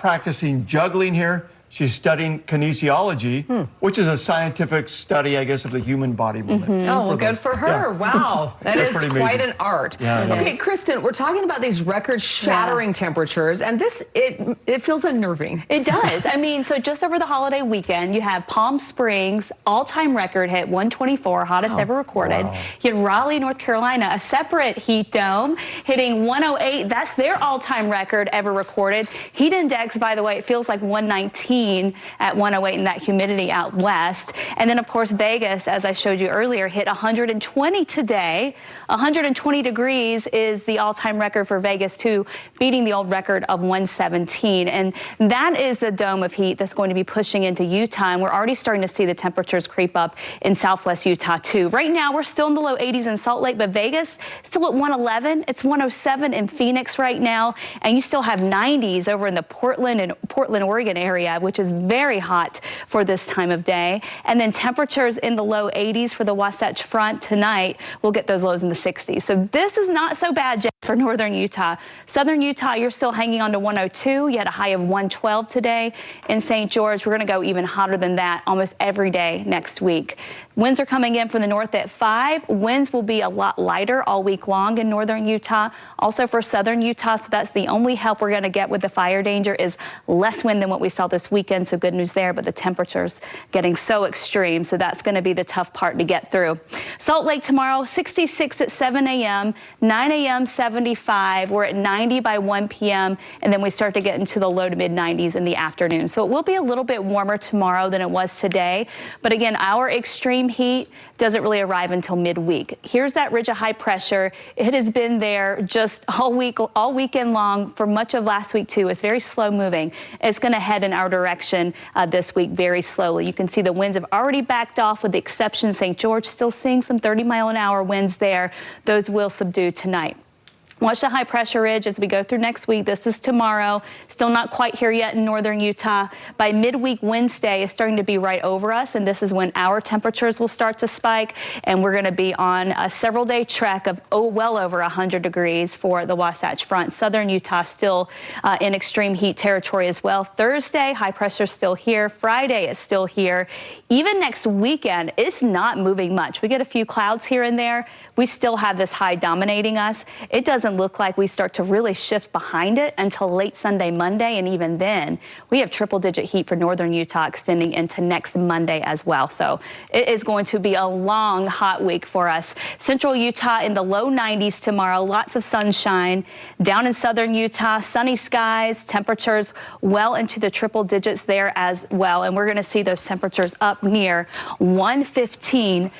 practicing juggling here. She's studying kinesiology, which is a scientific study, I guess, of the human body movement. Oh, well, good for her. Yeah. Wow. That is quite an art. Yeah, okay, Kristen, we're talking about these record-shattering temperatures, and this, it feels unnerving. It does. I mean, so just over the holiday weekend, you have Palm Springs, all-time record hit 124, hottest ever recorded. Wow. You had Raleigh, North Carolina, a separate heat dome, hitting 108. That's their all-time record ever recorded. Heat index, by the way, it feels like 119 at 108 in that humidity out west. And then, of course, Vegas, as I showed you earlier, hit 120 today. 120 degrees is the all-time record for Vegas, too, beating the old record of 117. And that is the dome of heat that's going to be pushing into Utah. And we're already starting to see the temperatures creep up in southwest Utah, too. Right now, we're still in the low 80s in Salt Lake, but Vegas still at 111. It's 107 in Phoenix right now. And you still have 90s over in the Portland, Oregon area, which is very hot for this time of day. And then temperatures in the low 80s for the Wasatch Front tonight. We'll get those lows in the 60s. So this is not so bad, Jeff, for northern Utah. Southern Utah, you're still hanging on to 102. You had a high of 112 today. In St. George, we're going to go even hotter than that almost every day next week. Winds are coming in from the north at 5. Winds will be a lot lighter all week long in northern Utah. Also for southern Utah, so that's the only help we're going to get with the fire danger is less wind than what we saw this weekend. So good news there, but the temperatures getting so extreme. So that's going to be the tough part to get through. Salt Lake tomorrow, 66 at 7 a.m., 9 a.m., 75. We're at 90 by 1 p.m. And then we start to get into the low to mid 90s in the afternoon. So it will be a little bit warmer tomorrow than it was today. But again, our extreme heat doesn't really arrive until midweek. Here's that ridge of high pressure. It has been there just all weekend long for much of last week too. It's very slow moving. It's going to head in our direction this week very slowly. You can see the winds have already backed off with the exception of St. George, still seeing some 30-mile-an-hour winds there. Those will subdue tonight. Watch the high pressure ridge as we go through next week. This is tomorrow. Still not quite here yet in northern Utah. By midweek Wednesday, it's starting to be right over us, and this is when our temperatures will start to spike, and we're going to be on a several-day trek of well over 100 degrees for the Wasatch Front. Southern Utah still in extreme heat territory as well. Thursday, high pressure still here. Friday is still here. Even next weekend, it's not moving much. We get a few clouds here and there. We still have this high dominating us. It doesn't look like we start to really shift behind it until late Sunday, Monday, and even then, we have triple-digit heat for northern Utah extending into next Monday as well. So it is going to be a long, hot week for us. Central Utah in the low 90s tomorrow, lots of sunshine. Down in southern Utah, sunny skies, temperatures well into the triple digits there as well, and we're going to see those temperatures up near 115